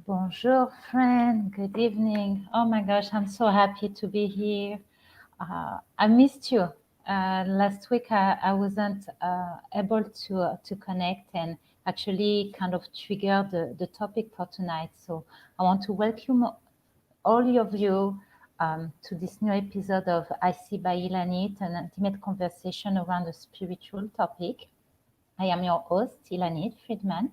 Bonjour, friend. Good evening. Oh my gosh, I'm so happy to be here. I missed you. Last week, I wasn't able to connect and actually kind of trigger the topic for tonight. So I want to welcome all of you to this new episode of I See by Ilanit, an intimate conversation around a spiritual topic. I am your host, Ilanit Friedman.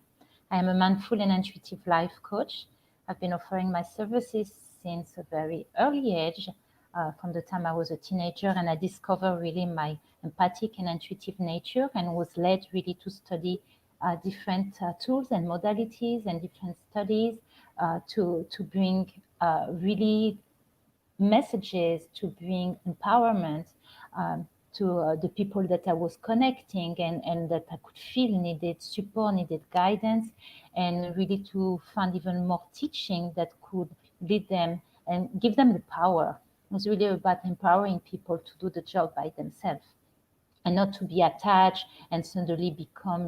I am a mindful and intuitive life coach. I've been offering my services since a very early age, from the time I was a teenager, and I discovered really my empathic and intuitive nature and was led really to study different tools and modalities and different studies to bring really messages to bring empowerment to the people that I was connecting and that I could feel needed support, needed guidance, and really to find even more teaching that could lead them and give them the power. It was really about empowering people to do the job by themselves and not to be attached and suddenly become,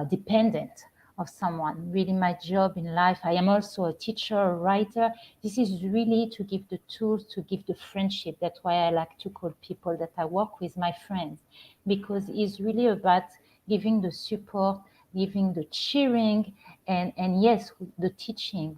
dependent of someone. Really, my job in life, I am also a teacher, a writer. This is really to give the tools, to give the friendship. That's why I like to call people that I work with my friends, because it's really about giving the support, giving the cheering, and yes, the teaching.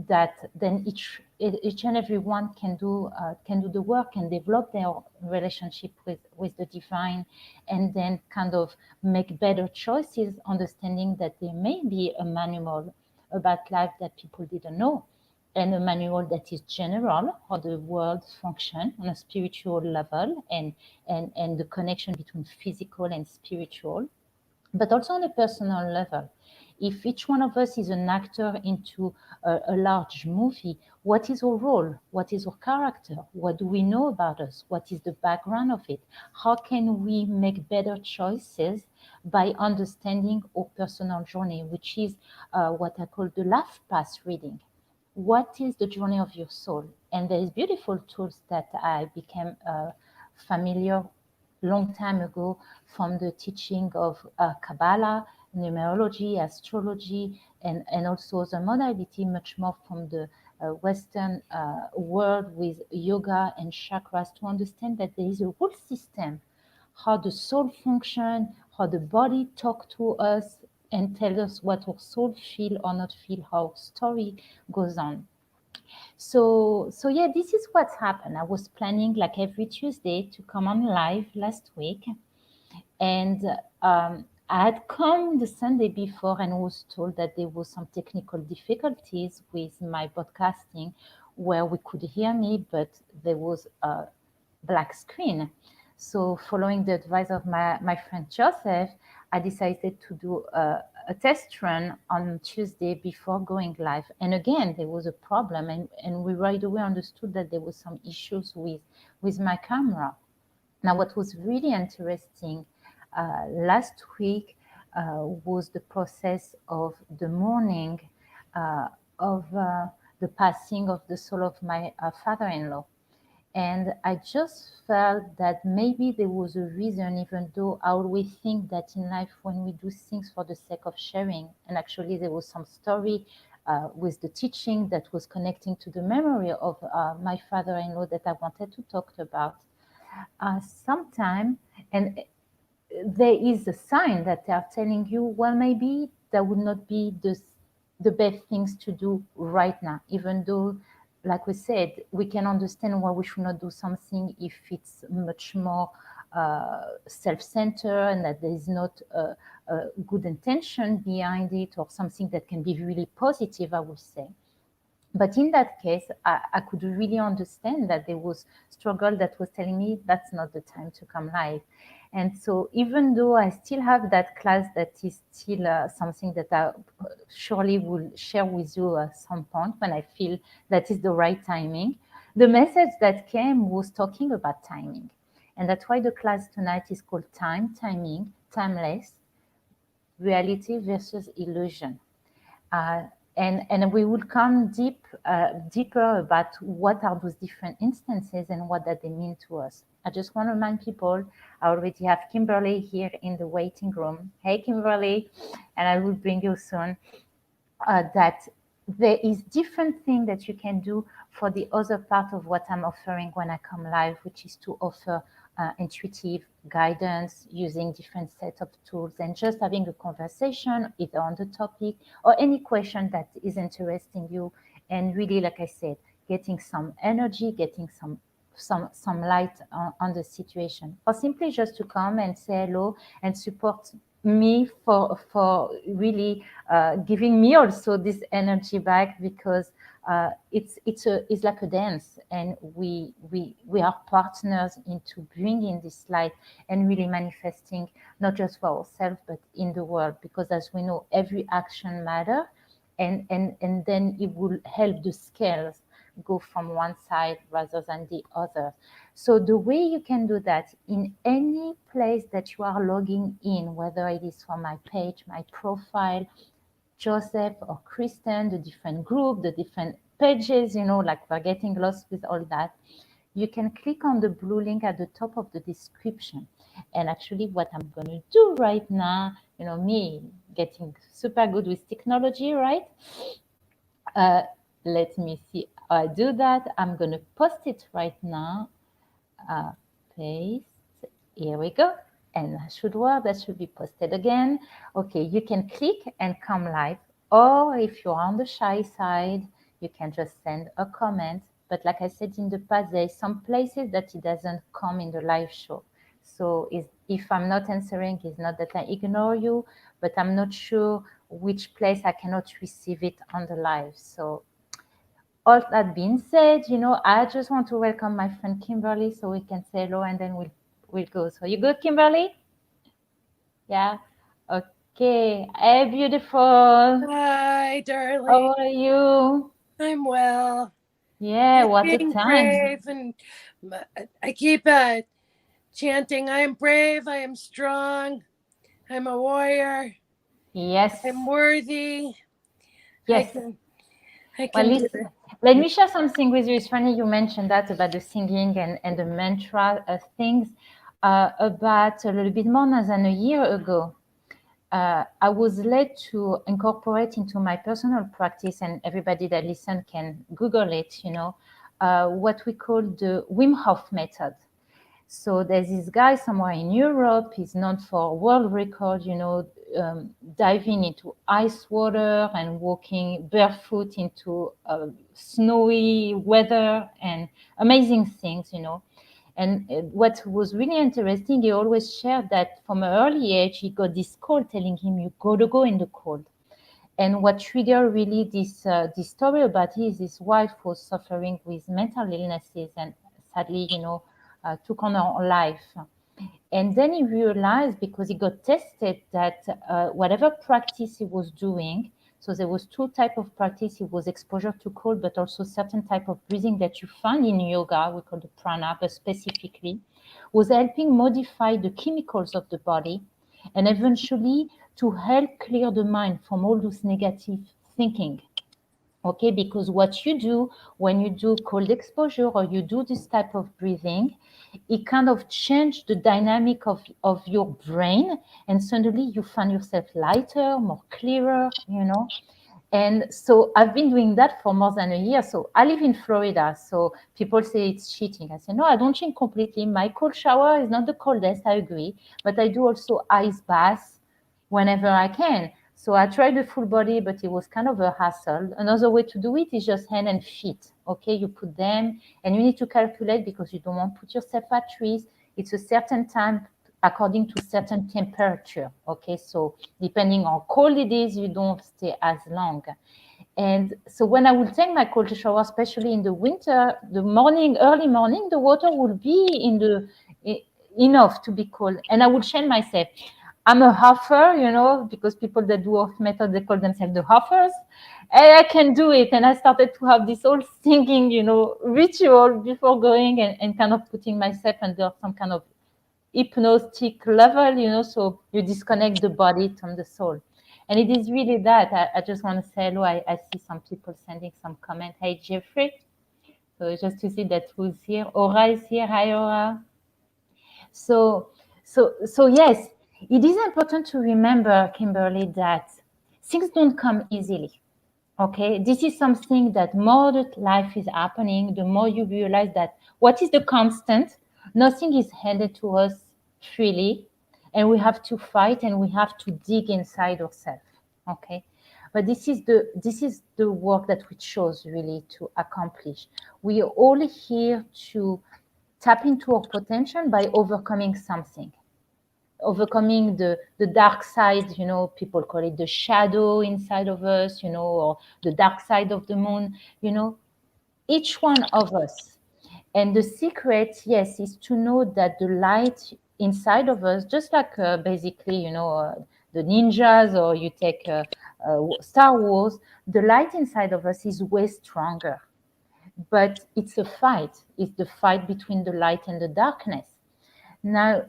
That then each and every one can do the work and develop their relationship with the divine, and then kind of make better choices, understanding that there may be a manual about life that people didn't know, and a manual that is general how the world function on a spiritual level, and the connection between physical and spiritual, but also on a personal level. If each one of us is an actor into a large movie, what is our role? What is our character? What do we know about us? What is the background of it? How can we make better choices by understanding our personal journey, which is what I call the life path reading. What is the journey of your soul? And there is beautiful tools that I became familiar long time ago from the teaching of Kabbalah, numerology, astrology, and also the modality much more from the Western world with yoga and chakras, to understand that there is a whole system, how the soul function, how the body talk to us and tell us what our soul feel or not feel, how our story goes on. So yeah, this is what's happened. I was planning like every Tuesday to come on live last week, and I had come the Sunday before and was told that there was some technical difficulties with my podcasting, where we could hear me, but there was a black screen. So following the advice of my friend Joseph, I decided to do a test run on Tuesday before going live. And again, there was a problem, and we right away understood that there was some issues with my camera. Now, what was really interesting last week was the process of the mourning of the passing of the soul of my father-in-law. And I just felt that maybe there was a reason, even though I always think that in life, when we do things for the sake of sharing, and actually there was some story with the teaching that was connecting to the memory of my father-in-law that I wanted to talk about sometime, and there is a sign that they are telling you, well, maybe that would not be the best things to do right now, even though, like we said, we can understand why we should not do something if it's much more self-centered and that there is not a good intention behind it, or something that can be really positive, I would say. But in that case, I could really understand that there was struggle that was telling me that's not the time to come live. And so even though I still have that class, that is still something that I surely will share with you at some point when I feel that is the right timing, the message that came was talking about timing. And that's why the class tonight is called Timing, Timeless, Reality versus Illusion. Uh, and we will come deeper about what are those different instances and what that they mean to us. I just want to remind people, I already have Kimberly here in the waiting room. Hey, Kimberly, and I will bring you soon. That there is different thing that you can do for the other part of what I'm offering when I come live, which is to offer intuitive guidance using different set of tools and just having a conversation either on the topic or any question that is interesting you. And really, like I said, getting some energy, getting some light on the situation, or simply just to come and say hello and support me for really giving me also this energy back, because it's like a dance, and we are partners into bringing this light and really manifesting not just for ourselves but in the world, because as we know, every action matter, and then it will help the scales go from one side rather than the other. So the way you can do that in any place that you are logging in, whether it is from my page, my profile, Joseph or Kristen, the different group, the different pages, like we're getting lost with all that. You can click on the blue link at the top of the description. And actually, what I'm going to do right now, me getting super good with technology, right? Uh, Let me see how I do that. I'm going to post it right now. Uh, Paste. Here we go. And that should work. That should be posted again. Okay, you can click and come live. Or if you're on the shy side, you can just send a comment. But like I said in the past, there is some places that it doesn't come in the live show. So if I'm not answering, it's not that I ignore you, but I'm not sure which place I cannot receive it on the live. So all that being said, I just want to welcome my friend Kimberly so we can say hello and then we'll go. So you good, Kimberly? Yeah. Okay. Hey, beautiful. Hi, How darling. are you? I'm well. Yeah, Just what a being time. brave, and I keep chanting, I am brave, I am strong, I'm a warrior, I'm Yes. worthy, I Yes. can, I Well, can do listen, it. let me share something with you. It's funny you mentioned that about the singing and the mantra things. About a little bit more than a year ago, I was led to incorporate into my personal practice, and everybody that listen can Google it, what we call the Wim Hof method. So there's this guy somewhere in Europe. He's known for world record, diving into ice water and walking barefoot into snowy weather and amazing things. And what was really interesting, he always shared that from an early age, he got this call telling him, you got to go in the cold. And what triggered really this story about his wife was suffering with mental illnesses and sadly, took on her life. And then he realized, because he got tested, that whatever practice he was doing, so there was two type of practice. It was exposure to cold, but also certain type of breathing that you find in yoga, we call the prana, but specifically, was helping modify the chemicals of the body and eventually to help clear the mind from all those negative thinking. Okay, because what you do when you do cold exposure or you do this type of breathing, it kind of change the dynamic of your brain, and suddenly you find yourself lighter, more clearer. And so I've been doing that for more than a year. So I live in Florida. So people say it's cheating. I say, no, I don't cheat completely. My cold shower is not the coldest, I agree. But I do also ice baths whenever I can. So I tried the full body, but it was kind of a hassle. Another way to do it is just hand and feet. Okay, you put them and you need to calculate, because you don't want to put yourself at risk. It's a certain time according to certain temperature. Okay, so depending on how cold it is, you don't stay as long. And so when I will take my cold shower, especially in the winter, the morning, early morning, the water will be enough to be cold, and I will change myself. I'm a huffer, because people that do off method, they call themselves the huffers. And I can do it. And I started to have this whole singing, ritual before going, and kind of putting myself under some kind of hypnotic level, so you disconnect the body from the soul. And it is really that. I just want to say hello. I see some people sending some comment. Hey, Jeffrey. So just to see that who's here. Aura is here. Hi, Aura. So, so yes, it is important to remember, Kimberly, that things don't come easily. Okay, this is something that more that life is happening, the more you realize that what is the constant? Nothing is handed to us freely, and we have to fight and we have to dig inside ourselves. Okay, but this is the work that we chose really to accomplish. We are all here to tap into our potential by overcoming something, overcoming the dark side, people call it the shadow inside of us, or the dark side of the moon, each one of us. And the secret, yes, is to know that the light inside of us, just like basically, the ninjas, or you take Star Wars, the light inside of us is way stronger. But it's a fight. It's the fight between the light and the darkness. Now,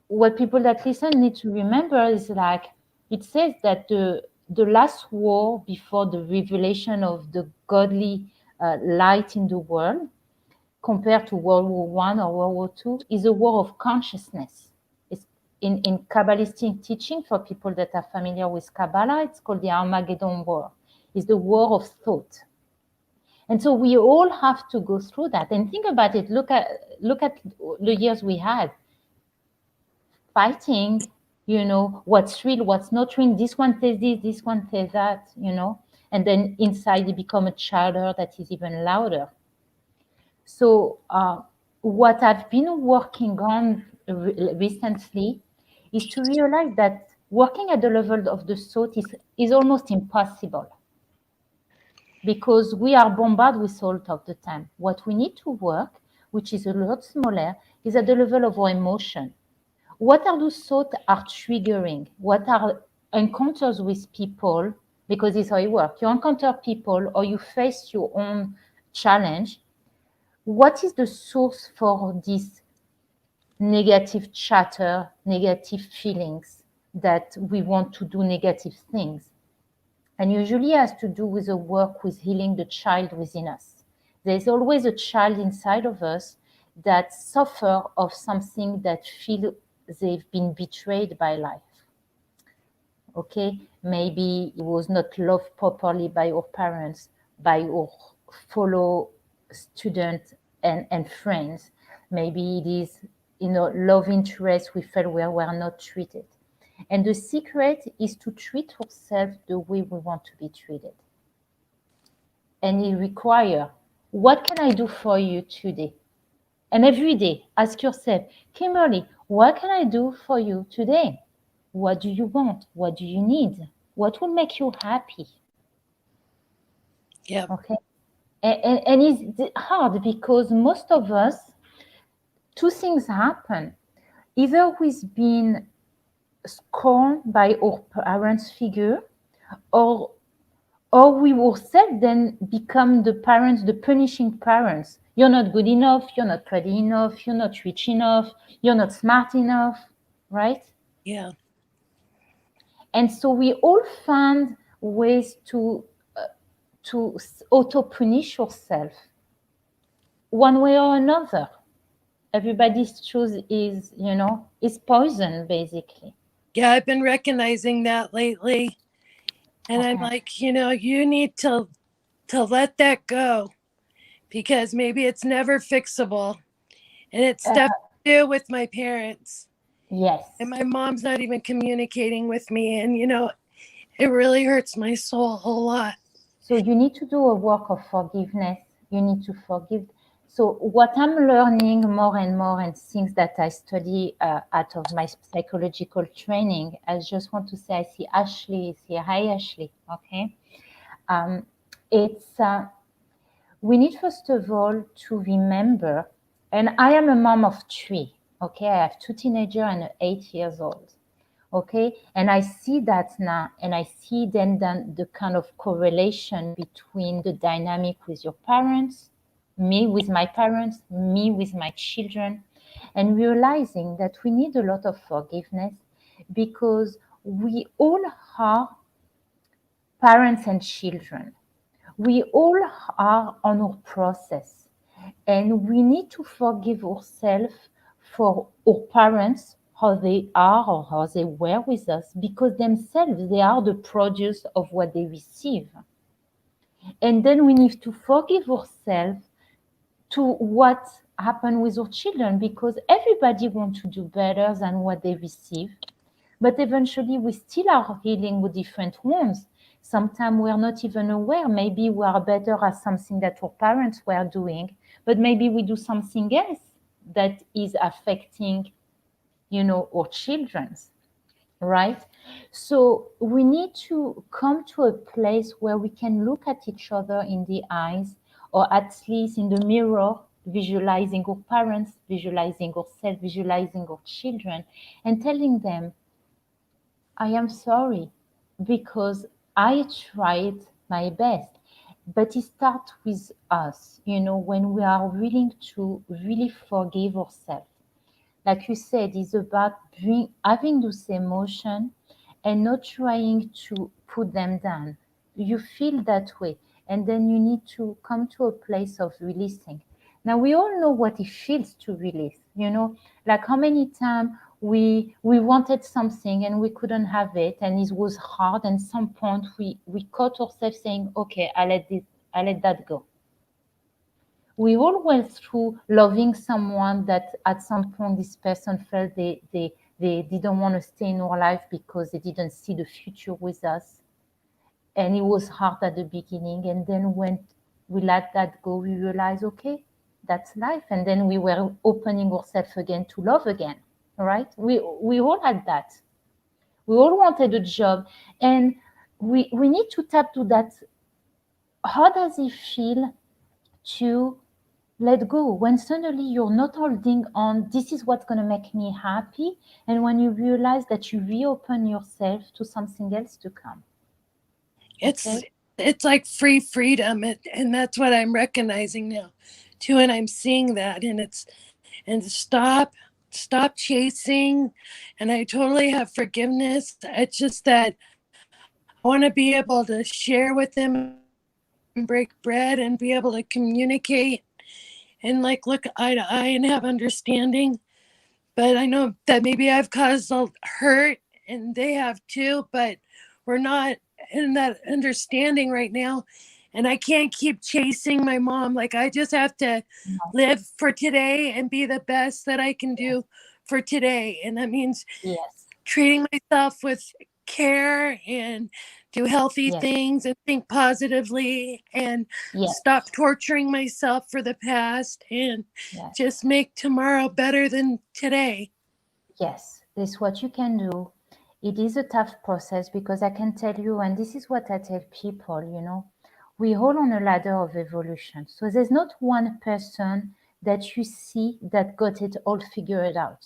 what people that listen need to remember is like it says that the last war before the revelation of the godly light in the world, compared to World War I or World War II, is a war of consciousness. It's in Kabbalistic teaching, for people that are familiar with Kabbalah, it's called the Armageddon War. It's the war of thought. And so we all have to go through that. And think about it. Look at the years we had fighting, what's real, what's not real. This one says this one says that, and then inside it become a chatter that is even louder. So what I've been working on recently is to realize that working at the level of the thought is almost impossible, because we are bombarded with thought of the time. What we need to work, which is a lot smaller, is at the level of our emotion. What are those thoughts are triggering? What are encounters with people? Because it's how it works. You encounter people or you face your own challenge. What is the source for this negative chatter, negative feelings that we want to do negative things? And usually it has to do with the work with healing the child within us. There's always a child inside of us that suffer of something, that feel they've been betrayed by life. Okay, maybe it was not loved properly by our parents, by our fellow students and friends. Maybe it is, love interest we felt we were not treated. And the secret is to treat ourselves the way we want to be treated. And it requires, what can I do for you today? And every day, ask yourself, Kimberly, what can I do for you today? What do you want? What do you need? What will make you happy? Yeah. Okay. And it's hard because most of us, two things happen. Either we've been scorned by our parents' figure, or we ourselves then become the parents, the punishing parents. You're not good enough, you're not pretty enough, you're not rich enough, you're not smart enough, right? Yeah. And so we all find ways to auto punish yourself one way or another. Everybody's choice is poison, basically. Yeah, I've been recognizing that lately. And I'm Okay. like, you need to let that go, because maybe it's never fixable. And it's stuff to do with my parents. And Yes. my mom's not even communicating with me. And, it really hurts my soul a whole lot. So you need to do a work of forgiveness. You need to forgive. So what I'm learning more and more, and things that I study out of my psychological training, I just want to say, I see Ashley is here. Hi, Ashley. Okay. Um, it's we need first of all to remember, and I am a mom of three. Okay, I have two teenagers and an 8 years old. Okay, and I see that now, and I see then the kind of correlation between the dynamic with your parents, me with my parents, me with my children, and realizing that we need a lot of forgiveness, because we all are parents and children. We all are on our process, and we need to forgive ourselves for our parents, how they are or how they were with us, because themselves, they are the produce of what they receive. And then we need to forgive ourselves to what happened with our children, because everybody wants to do better than what they receive. But eventually, we still are healing with different wounds. Sometimes we are not even aware. Maybe we are better at something that our parents were doing, but maybe we do something else that is affecting, our children's, right? So we need to come to a place where we can look at each other in the eyes, or at least in the mirror, visualizing our parents, visualizing ourselves, visualizing our children, and telling them, I am sorry because I tried my best. But it starts with us, when we are willing to really forgive ourselves. Like you said, it's about having those emotions and not trying to put them down. You feel that way, and then you need to come to a place of releasing. Now we all know what it feels to release. Like how many times we wanted something and we couldn't have it, and it was hard. And some point we caught ourselves saying, "Okay, I let that go." We all went through loving someone that at some point this person felt they didn't want to stay in our life because they didn't see the future with us. And it was hard at the beginning. And then when we let that go, we realized, okay, that's life. And then we were opening ourselves again to love again. Right? We all had that. We all wanted a job. And we need to tap to that. How does it feel to let go when suddenly you're not holding on, this is what's going to make me happy, and when you realize that you reopen yourself to something else to come. It's Okay. it's like free freedom, and that's what I'm recognizing now too, and I'm seeing that, and stop chasing, and I totally have forgiveness. It's just that I want to be able to share with them and break bread and be able to communicate and like look eye to eye and have understanding. But I know that maybe I've caused a hurt and they have too, but we're not in that understanding right now. And I can't keep chasing my mom. Like, I just have to No. live for today and be the best that I can Yes. do for today. And that means Yes. treating myself with care and do healthy Yes. things and think positively and Yes. stop torturing myself for the past and Yes. just make tomorrow better than today. Yes. This is what you can do. It is a tough process, because I can tell you, and this is what I tell people, we all on a ladder of evolution. So there's not one person that you see that got it all figured out.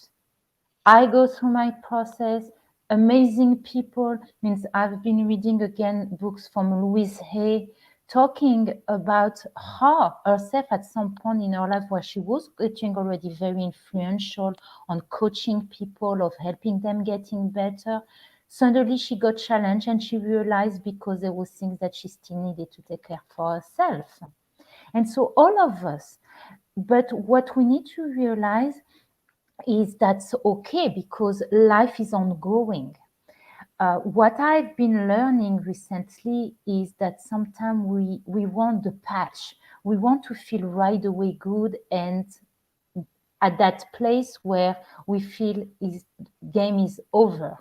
I go through my process. Amazing people means I've been reading again books from Louise Hay, talking about her herself at some point in her life where she was getting already very influential on coaching people, of helping them getting better. Suddenly she got challenged and she realized, because there was things that she still needed to take care for herself. And so all of us, but what we need to realize is that's okay, because life is ongoing. What I've been learning recently is that sometimes we want the patch. We want to feel right away good, and at that place where we feel is game is over.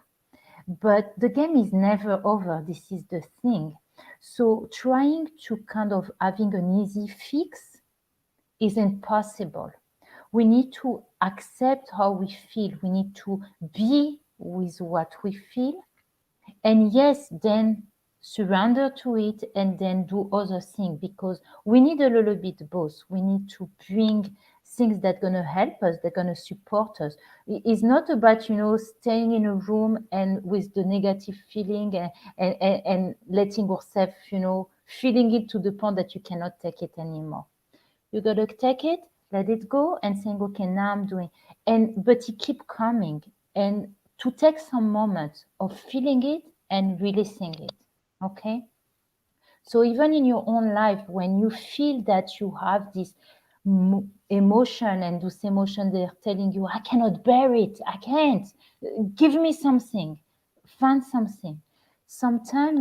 But the game is never over. This is the thing. So trying to kind of having an easy fix is impossible. We need to accept how we feel. We need to be with what we feel. And yes, then surrender to it and then do other things, because we need a little bit both. We need to bring things that are going to help us, that are going to support us. It's not about, staying in a room and with the negative feeling and letting yourself, feeling it to the point that you cannot take it anymore. You gotta take it, let it go, and saying, okay, now I'm doing. And but it keep coming, and to take some moments of feeling it and releasing it. Okay. So even in your own life, when you feel that you have this emotion, and this emotion they're telling you, I cannot bear it, I can't. Give me something. Find something. sometimes,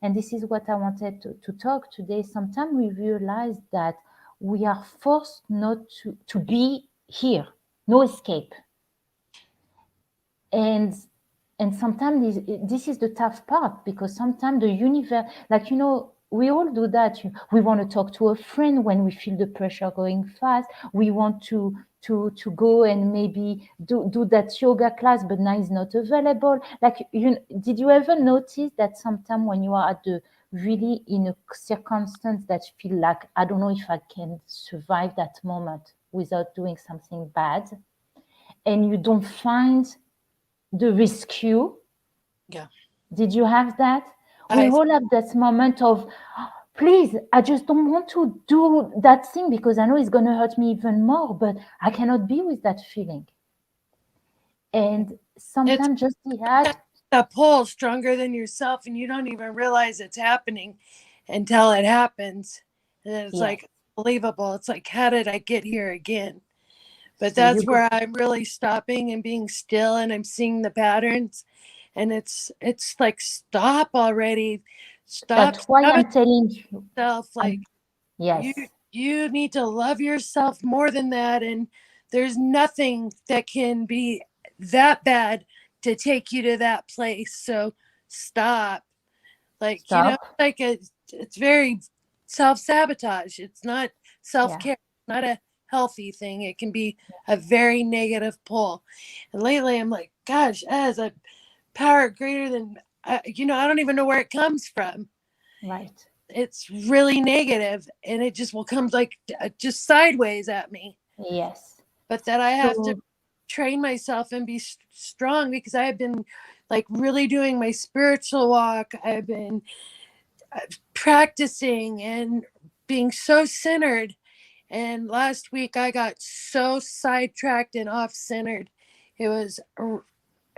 and this is what I wanted to talk today, sometimes we realize that we are forced not to be here, no escape. And sometimes this is the tough part, because sometimes the universe, like, we all do that. We want to talk to a friend when we feel the pressure going fast. We want to go and maybe do that yoga class, but now it's not available. Like, did you ever notice that sometimes when you are at the really in a circumstance that you feel like, I don't know if I can survive that moment without doing something bad, and you don't find the rescue? Yeah. Did you have that? We I all have that moment of, please, I just don't want to do that thing because I know it's going to hurt me even more, but I cannot be with that feeling. And it's sometimes just the act, a pull stronger than yourself, and you don't even realize it's happening until it happens. And then it's yes. like unbelievable. It's like, how did I get here again? But So you that's go, where I'm really stopping and being still, and I'm seeing the patterns. And it's like, stop already. Stop that's why sabotaging I'm telling you. yourself. Like, you Yes, you need to love yourself more than that, and there's nothing that can be that bad to take you to that place. So stop. Like, stop. like it's very self-sabotage. It's not Yeah, self-care, not a healthy thing. It can be a very negative pull. And lately I'm like, gosh, as a power greater than I don't even know where it comes from. right. It's really negative, and it just will come like just sideways at me. Yes. But that I have to So, train myself and be strong, because I have been like really doing my spiritual walk. I've been practicing and being so centered. And last week I got so sidetracked and off centered. It was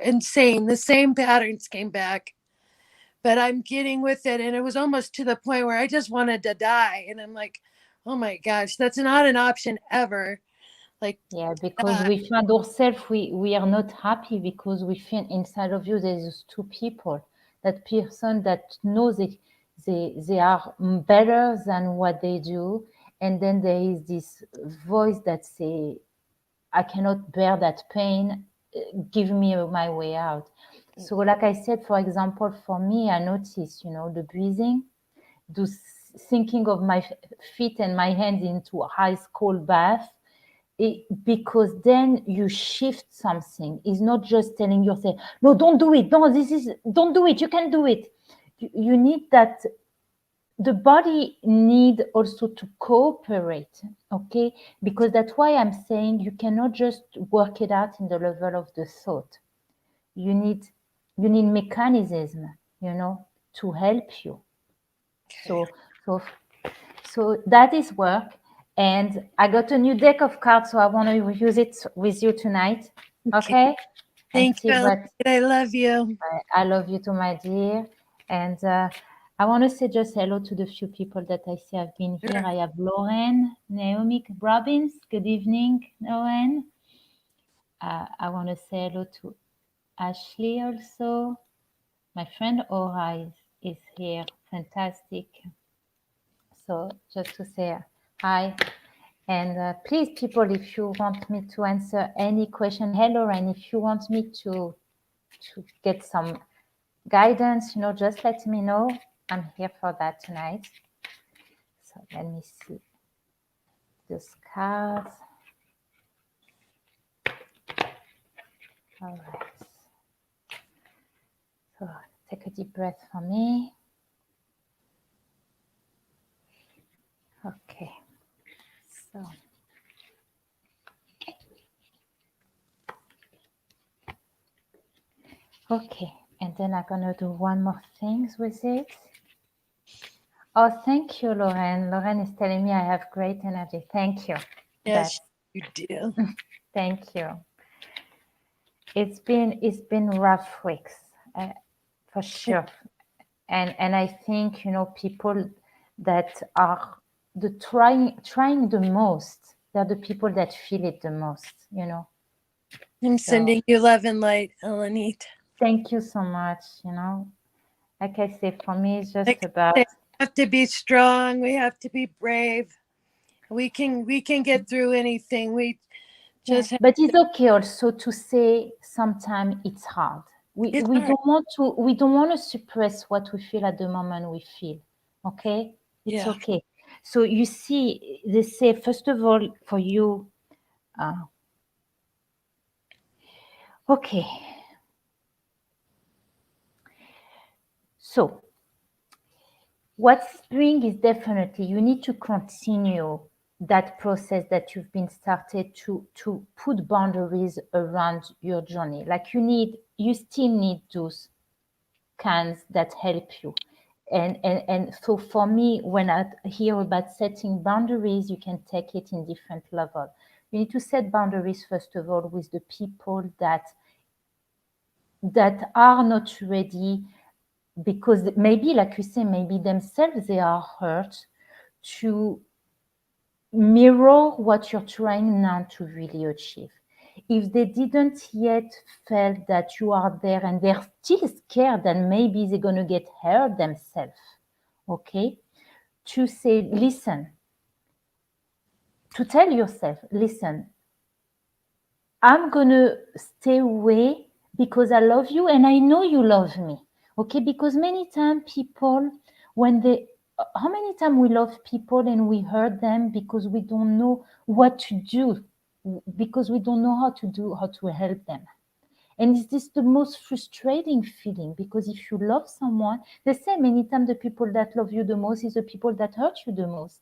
insane. The same patterns came back, but I'm getting with it. And it was almost to the point where I just wanted to die. And I'm like, oh my gosh, that's not an option ever. Like, yeah, because we find ourselves, we are not happy because we feel inside of you there's those two people. That person that knows they are better than what they do, and then there is this voice that say, I cannot bear that pain. Give me my way out. So, like I said, for example, for me, I notice, the breathing, do thinking of my feet and my hands into a ice cold bath, because then you shift something. It's not just telling yourself, no, don't do it, don't do it, you can do it. You need that. The body need also to cooperate, okay? Because that's why I'm saying you cannot just work it out in the level of the thought. You need mechanism, to help you. okay, So so so that is work. And I got a new deck of cards, so I want to use it with you tonight. okay. Okay? And Thank see you, what. Ilanit. I love you. I love you too, my dear. And I want to say just hello to the few people that I see have been here. Sure. I have Lauren, Naomi Robbins. Good evening, Lauren. I want to say hello to Ashley also. My friend Aura is here. Fantastic. So just to say hi. And please, people, if you want me to answer any question, hello, and if you want me to get some guidance, just let me know. I'm here for that tonight. So let me see this cards. All right. So take a deep breath for me. Okay. So. Okay. And then I'm going to do one more thing with it. Oh, thank you, Lauren. Lauren is telling me I have great energy. Thank you. Yes, That's you do. Thank you. It's been rough weeks, for sure. And I think, people that are trying the most, they're the people that feel it the most. I'm So sending you love and light, Ilanit. thank you so much. like I say, for me, it's just Like about, I say, we have to be strong. We have to be brave. We can get through anything. We yeah. just have, But it's okay also to say sometimes it's hard. We it's we hard. don't want to we don't want to suppress what we feel at the moment we feel. Okay? It's Yeah. okay. So you see, they say first of all for you, uh, okay. So what's doing is definitely you need to continue that process that you've been started to put boundaries around your journey. Like you still need those cans that help you. And so for me, when I hear about setting boundaries, you can take it in different level. You need to set boundaries first of all with the people that are not ready, because maybe, like you say, maybe themselves they are hurt, to mirror what you're trying now to really achieve. If they didn't yet felt that you are there and they're still scared that maybe they're going to get hurt themselves, okay, to say, listen, to tell yourself, listen, I'm going to stay away because I love you and I know you love me. Okay, because many times people, when they, how many times we love people and we hurt them because we don't know what to do, because we don't know how to help them. And is this the most frustrating feeling? Because if you love someone, they say many times the people that love you the most is the people that hurt you the most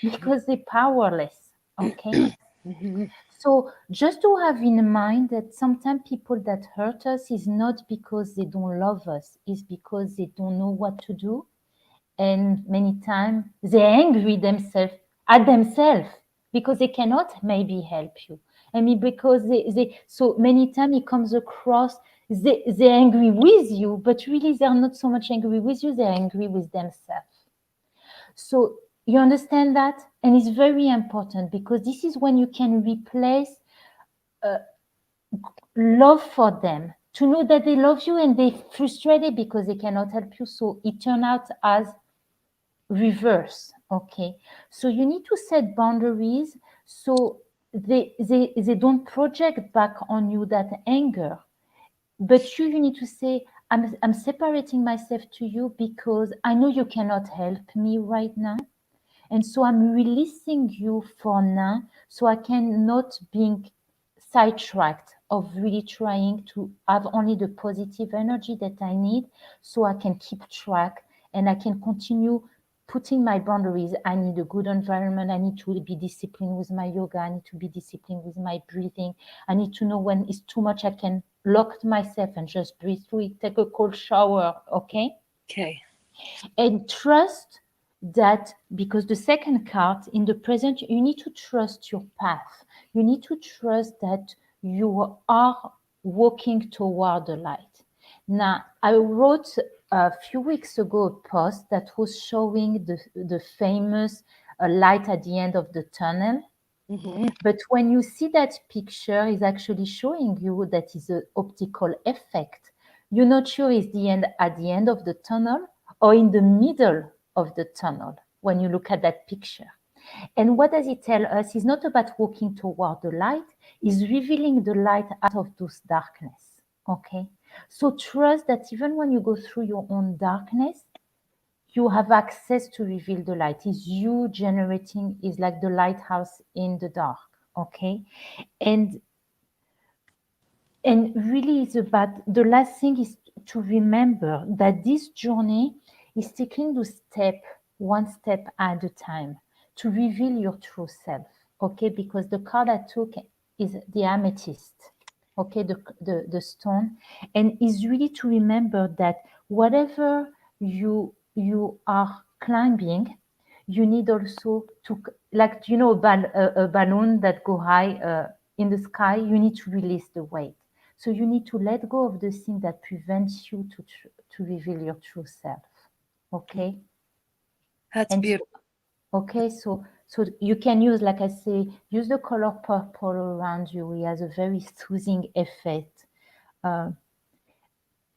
because they're powerless. Okay. Hmm. So just to have in mind that sometimes people that hurt us is not because they don't love us, it's because they don't know what to do. And many times they're angry themselves at themselves because they cannot maybe help you. I mean, because they so many times it comes across they're angry with you, but really they're not so much angry with you, they're angry with themselves. So you understand that? And it's very important because this is when you can replace love for them, to know that they love you and they're frustrated because they cannot help you. So it turns out as reverse. Okay. So you need to set boundaries so they don't project back on you that anger. But you need to say, I'm separating myself to you because I know you cannot help me right now. And so I'm releasing you for now so I can not being sidetracked of really trying to have only the positive energy that I need so I can keep track and I can continue putting my boundaries. I need a good environment. I need to be disciplined with my yoga. I need to be disciplined with my breathing. I need to know when it's too much, I can lock myself and just breathe through it, take a cold shower. Okay. Okay. And trust that, because the second card in the present, you need to trust your path. You need to trust that you are walking toward the light. Now, I wrote a few weeks ago a post that was showing the famous light at the end of the tunnel. Hmm. But when you see that picture, is actually showing you that is an optical effect. You're not sure is the end at the end of the tunnel or in the middle of the tunnel when you look at that picture. And what does it tell us? It's not about walking toward the light, it's revealing the light out of those darkness. Okay? So trust that even when you go through your own darkness, you have access to reveal the light. Is you generating, is like the lighthouse in the dark. Okay. And and really it's about, the last thing is to remember that this journey is taking the step, one step at a time, to reveal your true self. Okay, because the card I took is the amethyst. Okay, the stone, and is really to remember that whatever you are climbing, you need also to, like, a balloon that go high in the sky, you need to release the weight. So you need to let go of the thing that prevents you to reveal your true self. Okay. That's And so, beautiful. okay, so you can use, like I say, use the color purple around you. It has a very soothing effect. uh,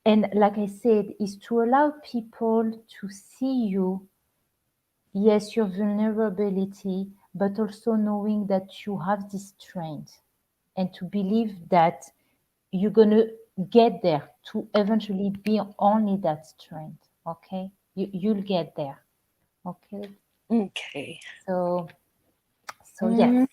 And like I said, is to allow people to see you, yes, your vulnerability, but also knowing that you have this strength and to believe that you're going to get there to eventually be only that strength. Okay. You'll get there. Okay. Okay. So, so yes, Mm,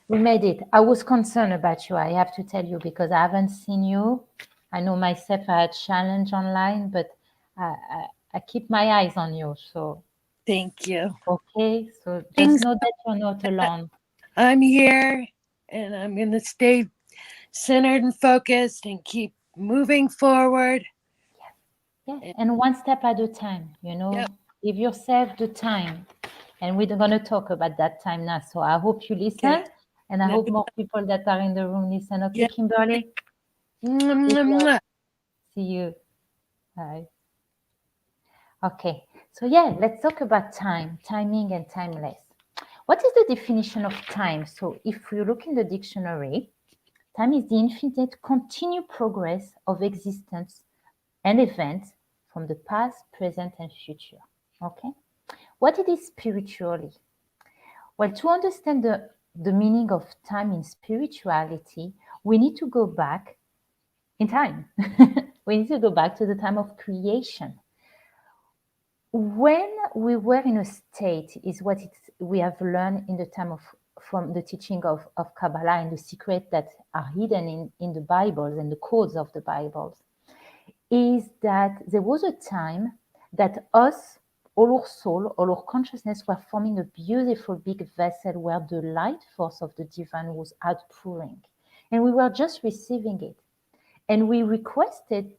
we made it. I was concerned about you. I have to tell you because I haven't seen you. I know myself I had challenge online, but I keep my eyes on you. So, thank you. okay. So just Things know that you're not alone. I'm here and I'm going to stay centered and focused and keep moving forward. Yeah. And, And one step at a time, yep. give yourself the time. And we're going to talk about that time now. So I hope you Okay. listen. And I No, hope more people that are in the room listen. Okay, yeah. Kimberly? Mwah, Big mwah, love. mwah. See you. Bye. Okay. So yeah, let's talk about time, timing and timeless. What is the definition of time? So if you look in the dictionary, time is the infinite continued progress of existence and events from the past, present, and future. Okay. What it is spiritually? Well, to understand the meaning of time in spirituality, we need to go back in time. We need to go back to the time of creation. When we were in a state, is what we have learned in the time of from the teaching of Kabbalah and the secrets that are hidden in the Bibles and the codes of the Bibles, is that there was a time that us, all our soul, all our consciousness were forming a beautiful big vessel where the light force of the divine was outpouring. And we were just receiving it. And we requested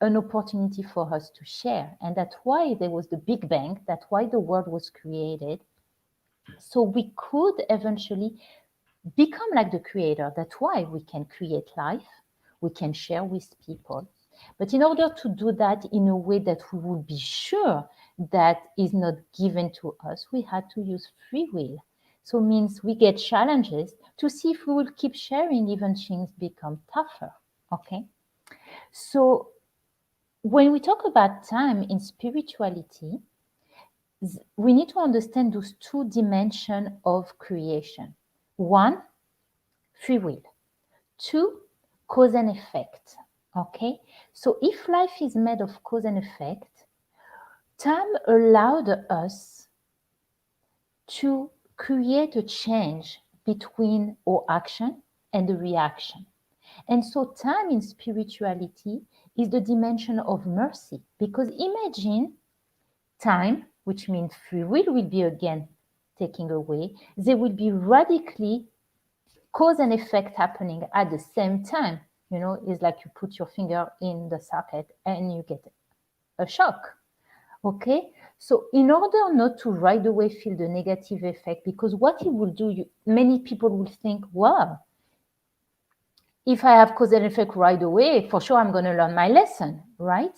an opportunity for us to share. And that's why there was the Big Bang, that's why the world was created. So we could eventually become like the creator. That's why we can create life, we can share with people. But in order to do that in a way that we will be sure that is not given to us, we had to use free will. So it means we get challenges to see if we will keep sharing even things become tougher. Okay. So when we talk about time in spirituality, we need to understand those two dimensions of creation. One, free will. Two, cause and effect. Okay, so if life is made of cause and effect, time allowed us to create a change between our action and the reaction. And so, time in spirituality is the dimension of mercy because imagine time, which means free will be again taken away, there will be radically cause and effect happening at the same time. It's like you put your finger in the socket and you get a shock. Okay, so in order not to right away feel the negative effect, because what it will do, many people will think, wow, if I have cause and effect right away, for sure I'm going to learn my lesson, right?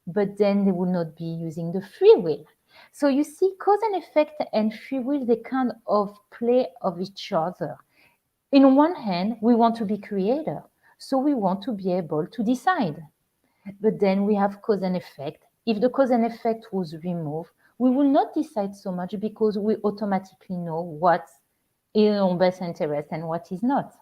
But then they will not be using the free will. So you see, cause and effect and free will, they kind of play of each other. In one hand, we want to be creator, so we want to be able to decide. But then we have cause and effect. If the cause and effect was removed, we will not decide so much because we automatically know what's in our best interest and what is not.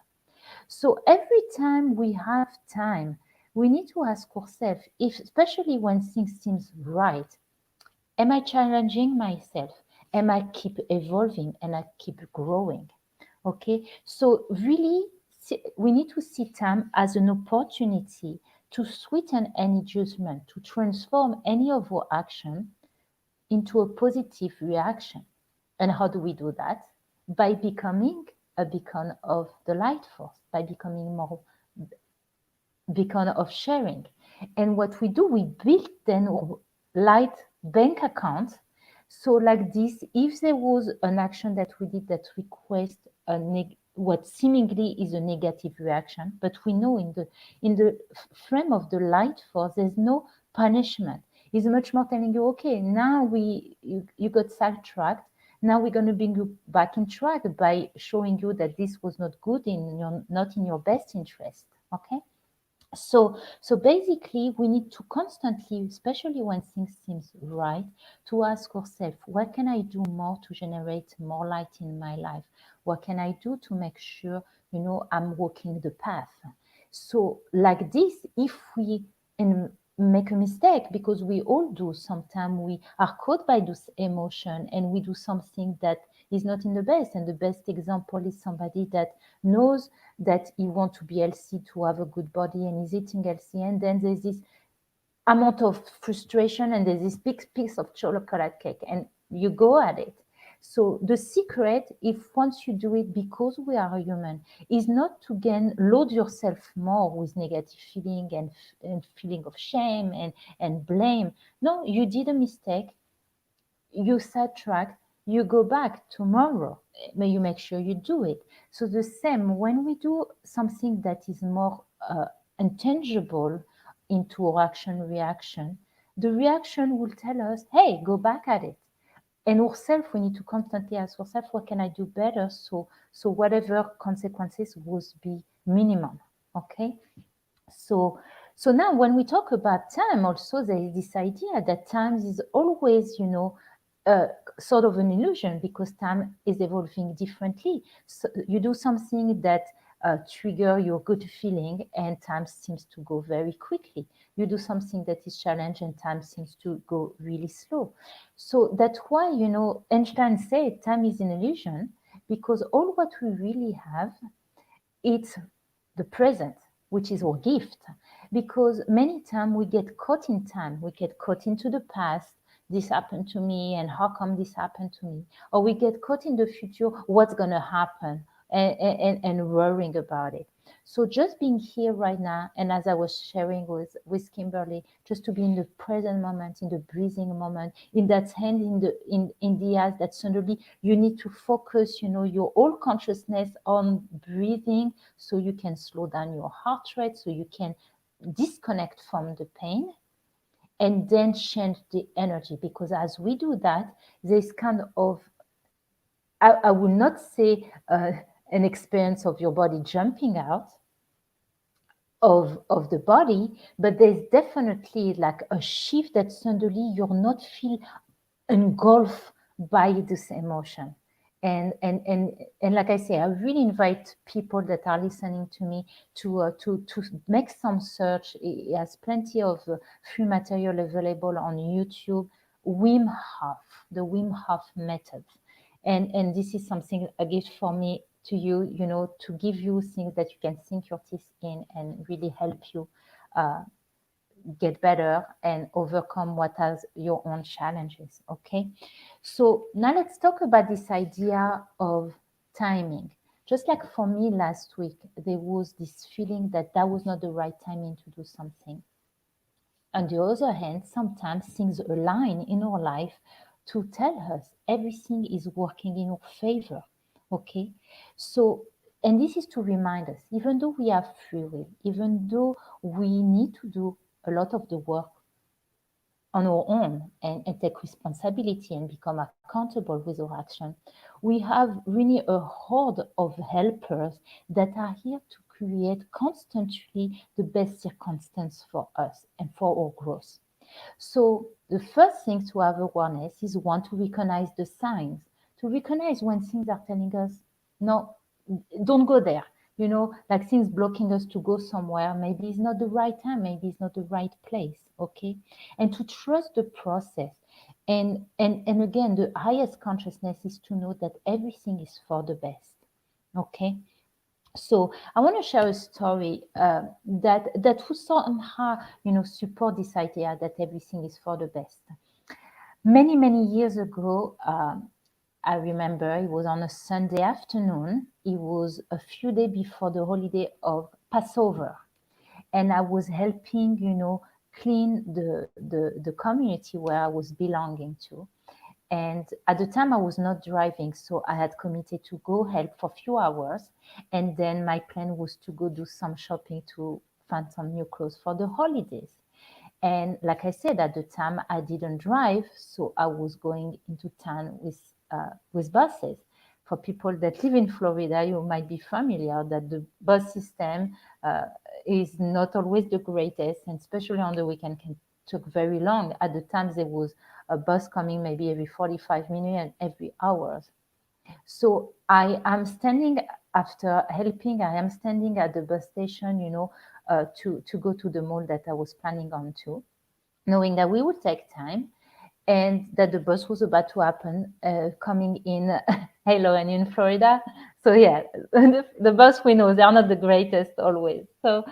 So every time we have time, we need to ask ourselves, if especially when things seems right, am I challenging myself? Am I keep evolving and I keep growing? Okay, so really, we need to see time as an opportunity to sweeten any judgment, to transform any of our action into a positive reaction. And how do we do that? By becoming a beacon of the light force, by becoming more beacon of sharing. And what we do, we build then our light bank account. So like this, if there was an action that we did that request what seemingly is a negative reaction, but we know in the frame of the light force, there's no punishment. It's much more telling you, okay, now you got sidetracked. Now we're going to bring you back in track by showing you that this was not good not in your best interest. Okay. So basically we need to constantly, especially when things seems right, to ask ourselves, what can I do more to generate more light in my life? What can I do to make sure, I'm walking the path? So like this, if we make a mistake, because we all do, sometimes we are caught by this emotion and we do something that is not in the best. And the best example is somebody that knows that he wants to be healthy, to have a good body, and is eating healthy. And then there's this amount of frustration and there's this big piece of chocolate cake and you go at it. So the secret, if once you do it, because we are human, is not to again load yourself more with negative feeling and feeling of shame and blame. No, you did a mistake, you sidetrack, you go back tomorrow, but you make sure you do it. So the same when we do something that is more intangible into our action reaction, the reaction will tell us, hey, go back at it. And ourselves, we need to constantly ask ourselves, what can I do better? So whatever consequences will be minimum. Okay. So, so now when we talk about time, also there is this idea that time is always, uh, sort of an illusion because time is evolving differently. So you do something that trigger your good feeling and time seems to go very quickly. You do something that is challenging and time seems to go really slow. So that's why, Einstein said time is an illusion because all what we really have, it's the present, which is our gift. Because many times we get caught in time, we get caught into the past. This happened to me, and how come this happened to me? Or we get caught in the future, what's going to happen, and worrying about it. So just being here right now, and as I was sharing with Kimberly, just to be in the present moment, in the breathing moment, in that hand in the eyes, that suddenly you need to focus, your whole consciousness on breathing, so you can slow down your heart rate, so you can disconnect from the pain and then change the energy. Because as we do that, there's kind of, I will not say an experience of your body jumping out of the body, but there's definitely like a shift that suddenly you're not feel engulfed by this emotion. And like I say, I really invite people that are listening to me to make some search. It has plenty of free material available on YouTube. Wim Hof, the Wim Hof method, and this is something a gift for me to you, to give you things that you can sink your teeth in and really help you uh, get better and overcome what has your own challenges. Okay, so now let's talk about this idea of timing. Just like for me last week, there was this feeling that that was not the right timing to do something. On the other hand, sometimes things align in our life to tell us everything is working in our favor. Okay, so and this is to remind us, even though we have free will, even though we need to do a lot of the work on our own and take responsibility and become accountable with our action, we have really a horde of helpers that are here to create constantly the best circumstance for us and for our growth. So the first thing to have awareness is one, to recognize the signs, to recognize when things are telling us, no, don't go there. Like things blocking us to go somewhere. Maybe it's not the right time. Maybe it's not the right place. Okay, and to trust the process. And again, the highest consciousness is to know that everything is for the best. Okay, so I want to share a story that will somehow, support this idea that everything is for the best. Many, many years ago, I remember it was on a Sunday afternoon. It was a few days before the holiday of Passover, and I was helping, clean the community where I was belonging to. And at the time, I was not driving, so I had committed to go help for a few hours. And then my plan was to go do some shopping to find some new clothes for the holidays. And like I said, at the time, I didn't drive, so I was going into town with buses. for people that live in Florida, you might be familiar that the bus system uh, is not always the greatest, and especially on the weekend can took very long. At the times there was a bus coming maybe every 45 minutes and every hour. So I am standing after helping. I am standing at the bus station, to go to the mall that I was planning on to, knowing that we would take time and that the bus was about to happen, coming in Halo and in Florida. So yeah, the bus we know they are not the greatest always. So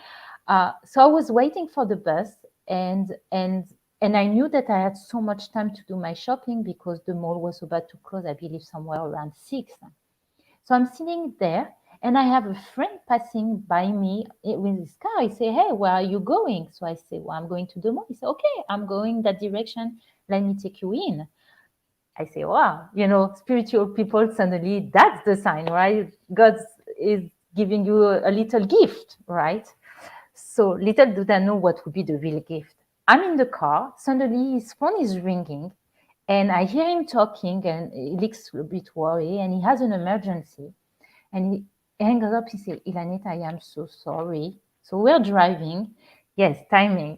I was waiting for the bus, and and and I knew that I had so much time to do my shopping because the mall was about to close. I believe somewhere around 6. So I'm sitting there, and I have a friend passing by me with his car. I say, "Hey, where are you going?" So I say, "Well, I'm going to the mall." He said, "Okay, I'm going that direction. Let me take you in." I say, "Wow, spiritual people suddenly that's the sign, right? God is giving you a little gift, right?" So little do I know what would be the real gift. I'm in the car. Suddenly his phone is ringing, and I hear him talking, and he looks a bit worried, and he has an emergency. And he hangs up. He says, "Ilanit, I am so sorry." So we're driving. Yes, timing.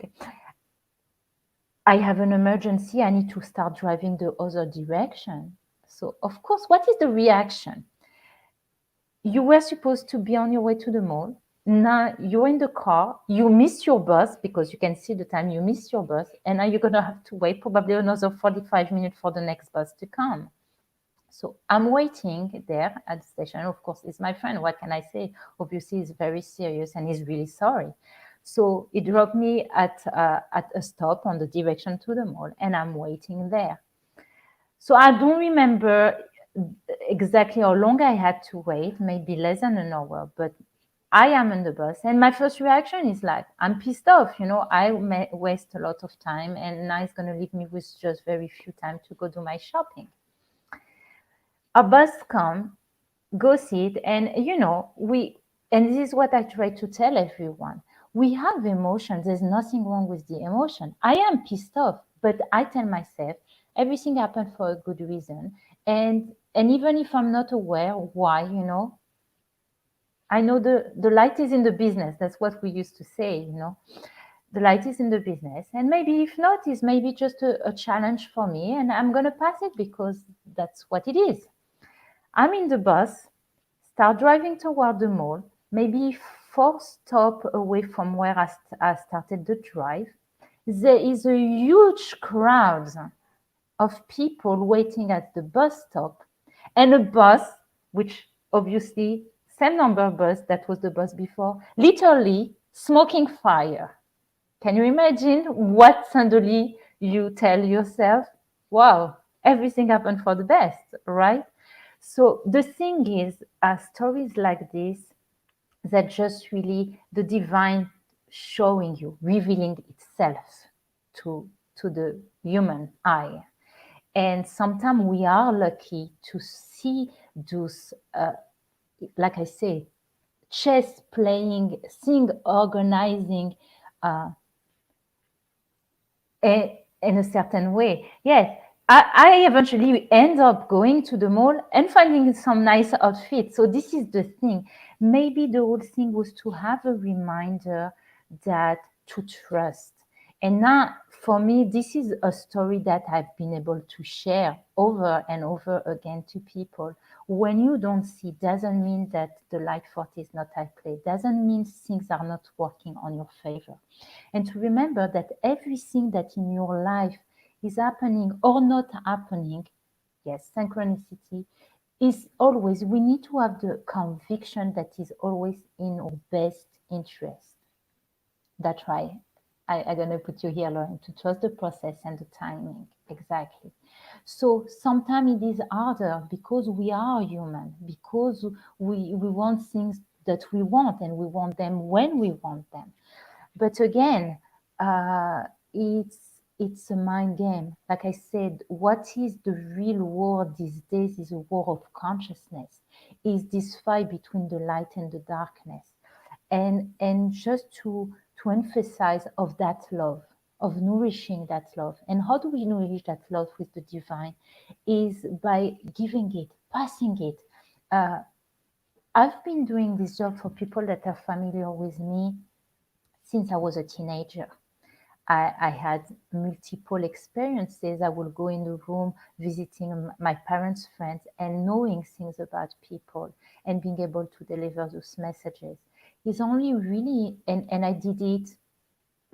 "I have an emergency. I need to start driving the other direction." So, of course, what is the reaction? You were supposed to be on your way to the mall. Now you're in the car. You missed your bus because you can see the time you missed your bus. And now you're going to have to wait probably another 45 minutes for the next bus to come. So I'm waiting there at the station. Of course, it's my friend. What can I say? Obviously, he's very serious and he's really sorry. So he dropped me at a stop on the direction to the mall, and I'm waiting there. So I don't remember exactly how long I had to wait, maybe less than an hour, but I am on the bus, and my first reaction is like, I'm pissed off. I waste a lot of time, and now it's going to leave me with just very few time to go do my shopping. A bus come, go sit, and and this is what I try to tell everyone. We have emotions. There's nothing wrong with the emotion. I am pissed off, but I tell myself everything happened for a good reason. And even if I'm not aware why, I know the light is in the business. That's what we used to say. The light is in the business. And maybe if not, it's maybe just a challenge for me, and I'm gonna pass it because that's what it is. I'm in the bus, start driving toward the mall, maybe 4 stops away from where I started the drive. There is a huge crowd of people waiting at the bus stop, and a bus, which obviously same number bus that was the bus before, literally smoking fire. Can you imagine what suddenly you tell yourself? Wow, everything happened for the best, right? So the thing is, stories like this, that just really the divine showing you, revealing itself to the human eye. And sometimes we are lucky to see those, like I say, chess playing, thing organizing, uh, in a certain way. Yes, I eventually end up going to the mall and finding some nice outfits. So this is the thing. Maybe the whole thing was to have a reminder that to trust. And now, for me, this is a story that I've been able to share over and over again to people. When you don't see, doesn't mean that the light force is not at play. Doesn't mean things are not working on your favor. And to remember that everything that in your life is happening or not happening, yes, synchronicity is always, we need to have the conviction that is always in our best interest. That's why I'm going to put you here, Lauren, to trust the process and the timing. Exactly. So sometimes it is harder because we are human, because we want things that we want, and we want them when we want them. But again, uh, it's it's a mind game. Like I said, what is the real war these days is a war of consciousness. Is this fight between the light and the darkness, and just to emphasize of that love, of nourishing that love. And how do we nourish that love with the divine? Is by giving it, passing it. uh, I've been doing this job for people that are familiar with me since I was a teenager. I had multiple experiences. I would go in the room visiting my parents' friends and knowing things about people and being able to deliver those messages. It's only really, and I did it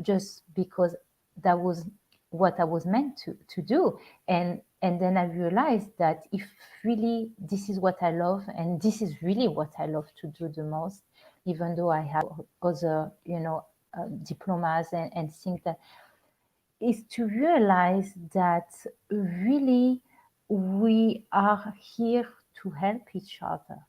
just because that was what I was meant to do. And then I realized that if really this is what I love, and this is really what I love to do the most, even though I have other, diplomas and things that is to realize that really we are here to help each other.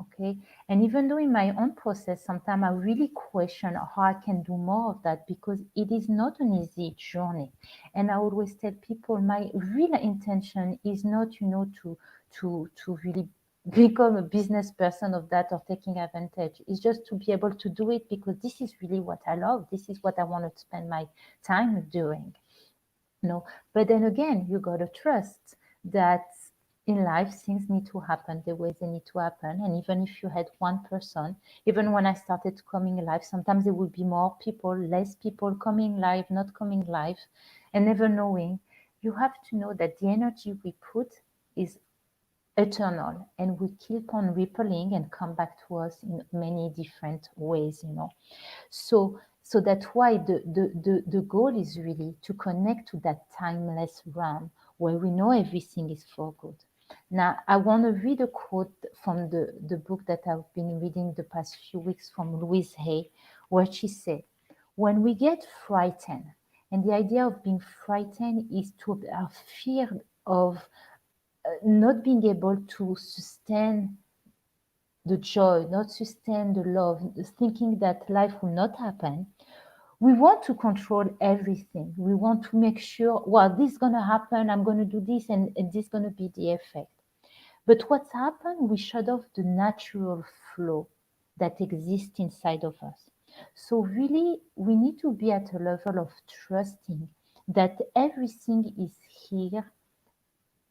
Okay. And even though in my own process, sometimes I really question how I can do more of that because it is not an easy journey. And I always tell people my real intention is not, to really become a business person of that or taking advantage. It's just to be able to do it because this is really what I love. This is what I want to spend my time doing. No, but then again, you gotta trust that in life things need to happen the way they need to happen. And even if you had one person, even when I started coming live, sometimes there will be more people, less people coming live, not coming live, and never knowing. You have to know that the energy we put is eternal and we keep on rippling and come back to us in many different ways. So that's why the goal is really to connect to that timeless realm where we know everything is for good. Now, I want to read a quote from the book that I've been reading the past few weeks from Louise Hay, where she said, when we get frightened, and the idea of being frightened is to have fear of not being able to sustain the joy, not sustain the love, thinking that life will not happen. We want to control everything. We want to make sure, well, this is going to happen, I'm going to do this, and this is going to be the effect. But what's happened, we shut off the natural flow that exists inside of us. So, really, we need to be at a level of trusting that everything is here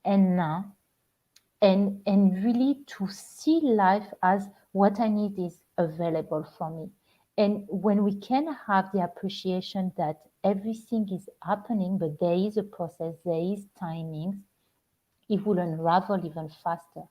and now, and really to see life as what I need is available for me. And when we can have the appreciation that everything is happening, but there is a process, there is timings, it will unravel even faster.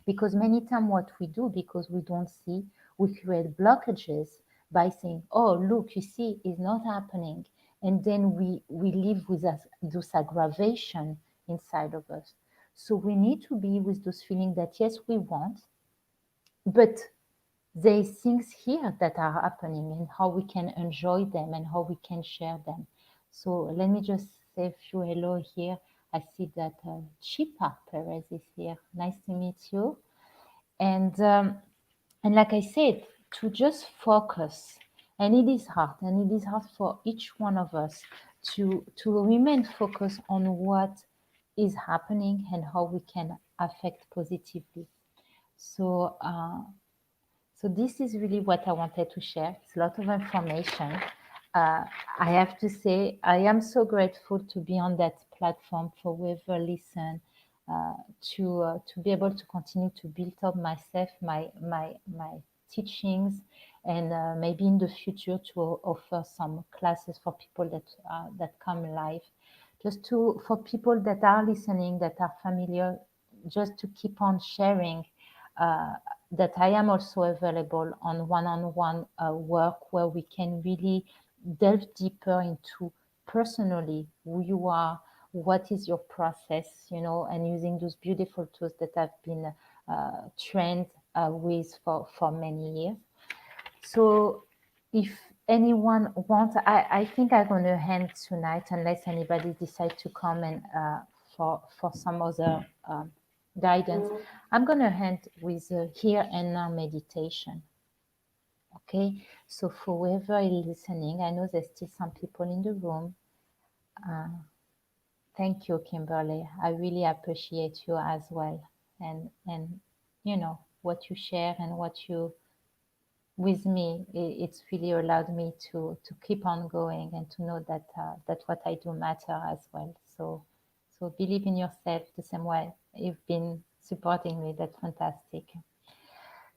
Because many times what we do, because we don't see, we create blockages by saying, oh, look, you see, it's not happening. And then we live with those aggravation inside of us. So we need to be with those feelings that, yes, we want, but there's things here that are happening and how we can enjoy them and how we can share them. So let me just say a few hello here. I see that Chipa Perez is here. Nice to meet you. And like I said, to just focus, and it is hard, and it is hard for each one of us to remain focused on what is happening and how we can affect positively. So so this is really what I wanted to share. It's a lot of information. I have to say, I am so grateful to be on that platform for whoever listen, uh, to be able to continue to build up myself, my teachings, and maybe in the future to offer some classes for people that come live, just to for people that are listening, that are familiar, just to keep on sharing. Uh, that I am also available on one-on-one work where we can really delve deeper into personally who you are, what is your process, and using those beautiful tools that I've been trained with for many years. So if anyone wants, I think I'm going to end tonight unless anybody decides to come and for some other guidance. I'm going to end with a here and now meditation. Okay, so for whoever is listening, I know there's still some people in the room. Uh, Thank you, Kimberly. I really appreciate you as well, and what you share and what you with me, it's really allowed me to keep on going and to know that what I do matter as well. So believe in yourself the same way you've been supporting me. That's fantastic.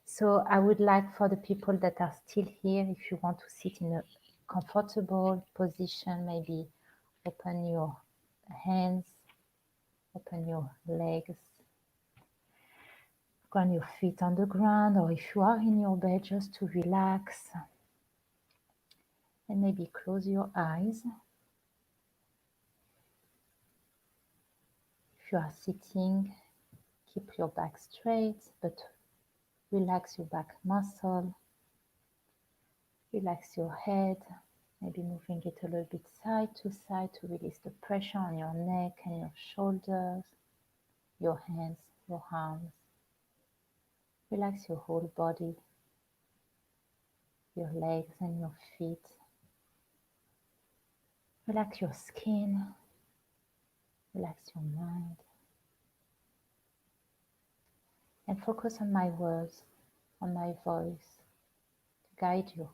So I would like for the people that are still here, if you want to sit in a comfortable position, maybe open your hands, open your legs, ground your feet on the ground, or if you are in your bed, just to relax and maybe close your eyes. If you are sitting, keep your back straight, but relax your back muscle, relax your head, maybe moving it a little bit side to side to release the pressure on your neck and your shoulders, your hands, your arms. Relax your whole body, your legs and your feet. Relax your skin, relax your mind, and focus on my words, on my voice, to guide you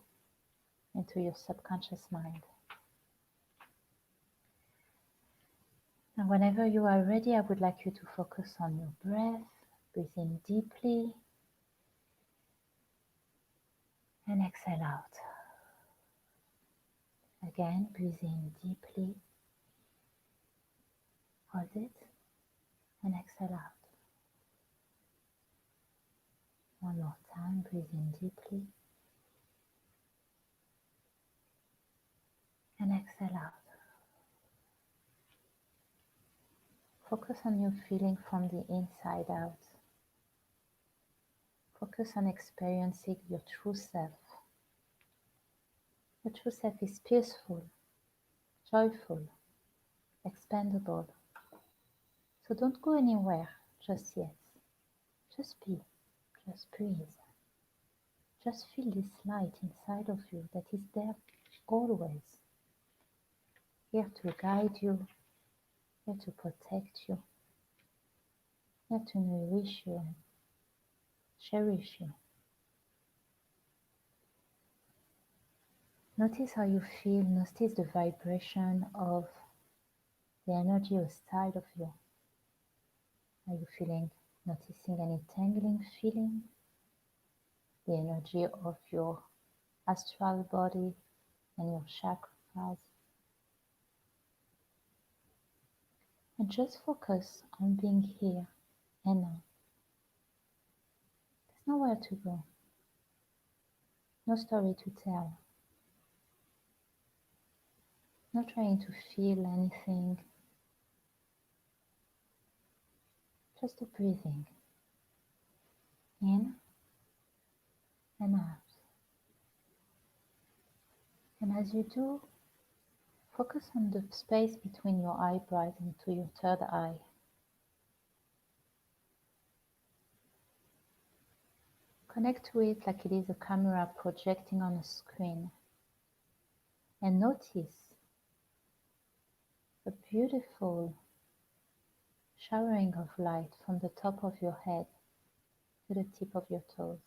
into your subconscious mind. And whenever you are ready, I would like you to focus on your breath. Breathe in deeply and exhale out. Again, breathe in deeply, hold it, and exhale out. One more time, breathe in deeply and exhale out. Focus on your feeling from the inside out. Focus on experiencing your true self. Your true self is peaceful, joyful, expandable. So don't go anywhere just yet. Just be, just breathe. Just feel this light inside of you that is there always, here to guide you, here to protect you, here to nourish you and cherish you. Notice how you feel, notice the vibration of the energy inside of you. Are you feeling, noticing any tingling feeling? The energy of your astral body and your chakras. And just focus on being here and now. There's nowhere to go, no story to tell, not trying to feel anything, just the breathing in and out. And as you do, focus on the space between your eyebrows and to your third eye. Connect to it like it is a camera projecting on a screen. And notice a beautiful showering of light from the top of your head to the tip of your toes.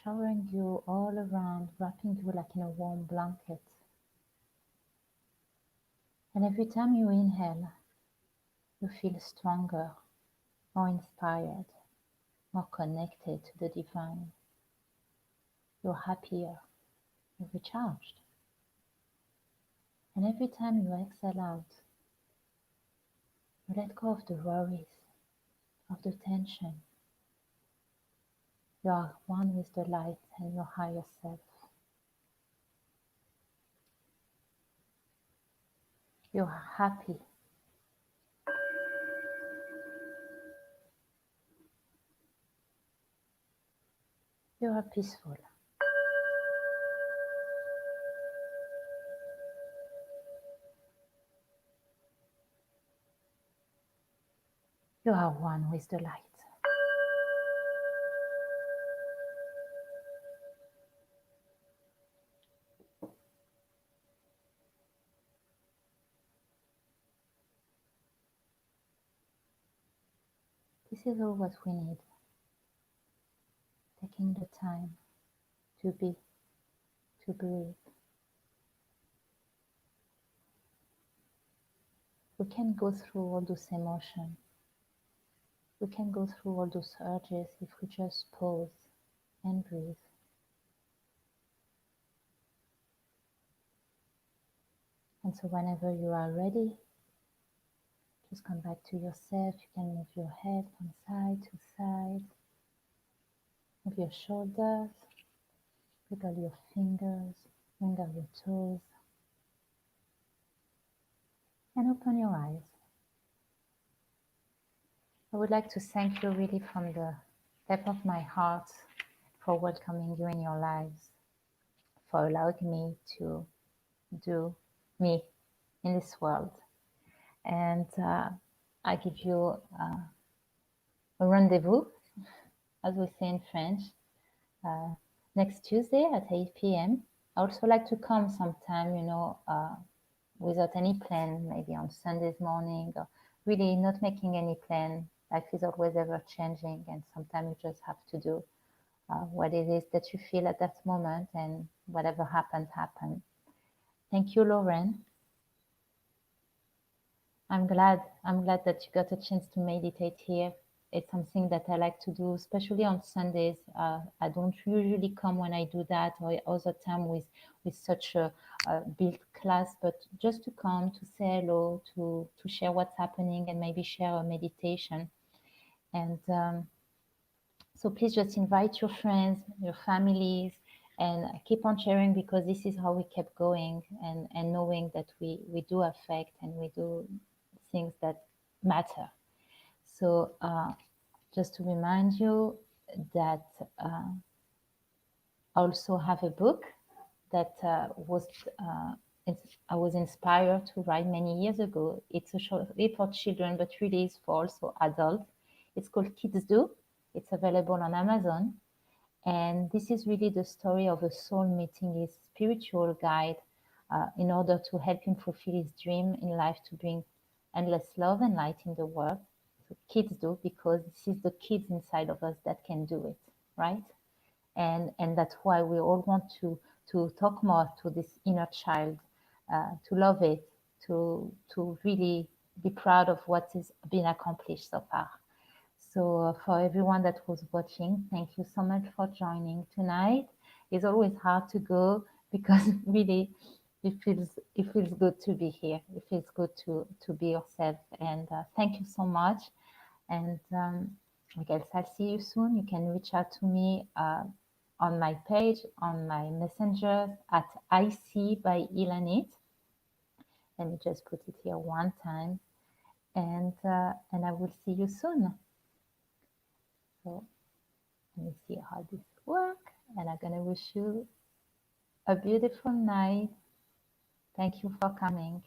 Showering you all around, wrapping you like in a warm blanket. And every time you inhale, you feel stronger, more inspired, more connected to the divine. You're happier, you're recharged. And every time you exhale out, you let go of the worries, of the tension. You are one with the light and your higher self. You are happy. You are peaceful. You are one with the light. This is all what we need. Taking the time to be, to breathe. We can go through all those emotions We can go through all those urges if we just pause and breathe. And so whenever you are ready, just come back to yourself. You can move your head from side to side, move your shoulders, wiggle your fingers, wiggle your toes, and open your eyes. I would like to thank you really from the depth of my heart for welcoming you in your lives, for allowing me to do me in this world. And I give you a rendezvous, as we say in French, next Tuesday at 8 p.m. I also like to come sometime, without any plan, maybe on Sundays morning, or really not making any plan. Life is always ever changing, and sometimes you just have to do what it is that you feel at that moment, and whatever happens, happens. Thank you, Lauren. I'm glad that you got a chance to meditate here. It's something that I like to do, especially on Sundays. I don't usually come when I do that, or other time with such a built class, but just to come to say hello, to share what's happening, and maybe share a meditation. And so please just invite your friends, your families, and keep on sharing, because this is how we kept going, and knowing that we do affect and we do things that matter. So just to remind you that I also have a book that I was inspired to write many years ago. It's a story for children, but really is for also adults. It's called Kids Do. It's available on Amazon. And this is really the story of a soul meeting his spiritual guide in order to help him fulfill his dream in life, to bring endless love and light in the world. So kids do, because this is the kids inside of us that can do it, right? And that's why we all want to talk more to this inner child, to love it, to really be proud of what has been accomplished so far. So for everyone that was watching, thank you so much for joining tonight. It's always hard to go, because really it feels good to be here. It feels good to be yourself. And thank you so much. And I guess I'll see you soon. You can reach out to me on my page, on my messenger at IC by Ilanit. Let me just put it here one time, and I will see you soon. So let me see how this works, and I'm gonna wish you a beautiful night. Thank you for coming.